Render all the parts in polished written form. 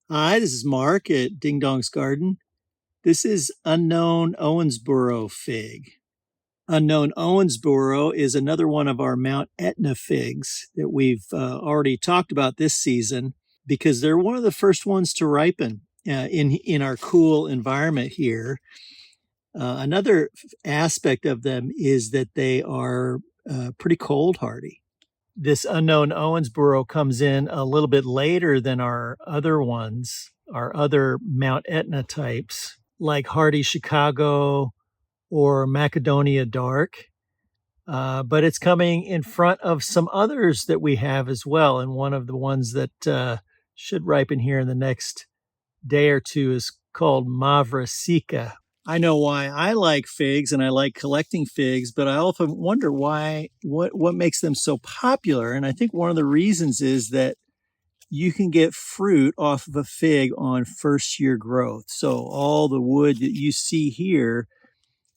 Hi, this is Mark at Dingdong's Garden. This is Unknown Owensboro Fig. Unknown Owensboro is another one of our Mount Etna figs that we've already talked about this season because they're one of the first ones to ripen in our cool environment here. Another aspect of them is that they are pretty cold hardy. This Unknown Owensboro comes in a little bit later than our other ones, our other Mount Etna types, like Hardy Chicago or Macedonia Dark. But it's coming in front of some others that we have as well. And one of the ones that should ripen here in the next day or two is called Mavrasica. I know why I like figs and I like collecting figs, but I often wonder what makes them so popular. And I think one of the reasons is that you can get fruit off of a fig on first year growth. So all the wood that you see here,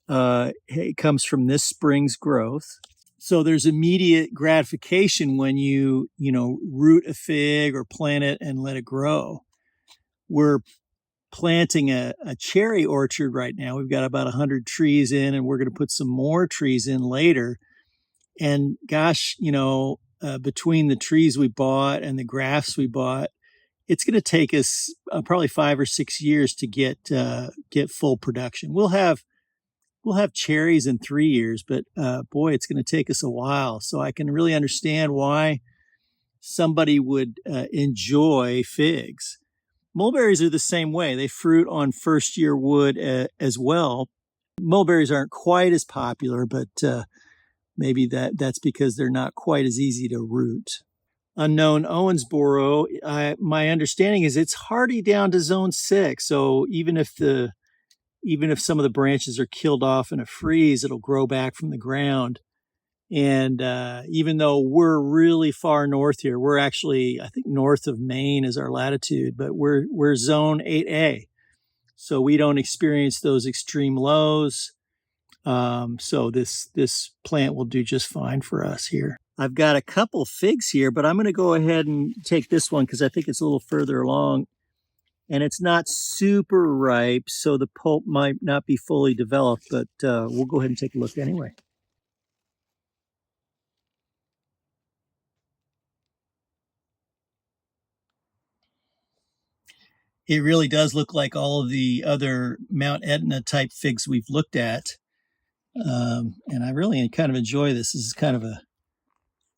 it comes from this spring's growth. So there's immediate gratification when you root a fig or plant it and let it grow. We're planting a cherry orchard right now. We've got about 100 trees in, and we're going to put some more trees in later. And gosh, between the trees we bought and the grafts we bought, it's going to take us probably 5 or 6 years to get full production. We'll have cherries in 3 years, but boy, it's going to take us a while. So I can really understand why somebody would enjoy figs. Mulberries are the same way. They fruit on first year wood as well. Mulberries aren't quite as popular, but maybe that's because they're not quite as easy to root. Unknown Owensboro, my understanding is it's hardy down to zone 6. So even if some of the branches are killed off in a freeze, it'll grow back from the ground. And even though we're really far north here, we're actually, I think, north of Maine is our latitude, but we're zone 8A. So we don't experience those extreme lows. So this plant will do just fine for us here. I've got a couple figs here, but I'm going to go ahead and take this one because I think it's a little further along. And it's not super ripe, so the pulp might not be fully developed, but we'll go ahead and take a look anyway. It really does look like all of the other Mount Etna type figs we've looked at. And I really kind of enjoy this. This is kind of a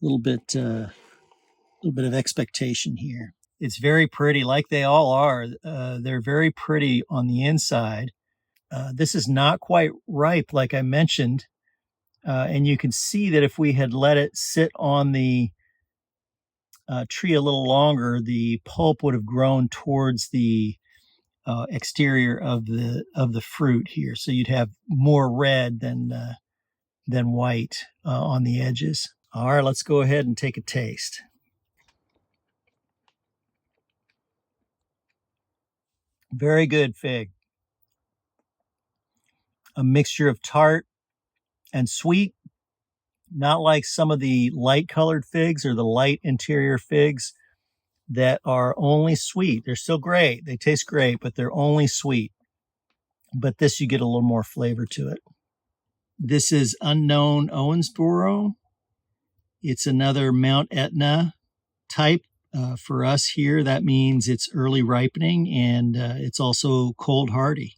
little bit of expectation here. It's very pretty, like they all are. They're very pretty on the inside. This is not quite ripe, like I mentioned. And you can see that if we had let it sit on the tree a little longer, the pulp would have grown towards the exterior of the fruit here. So you'd have more red than white on the edges. All right, let's go ahead and take a taste. Very good fig. A mixture of tart and sweet, not like some of the light colored figs or the light interior figs that are only sweet. They're still great. They taste great, but they're only sweet. But this, you get a little more flavor to it. This is Unknown Owensboro. It's another Mount Etna type. For us here, that means it's early ripening and it's also cold hardy.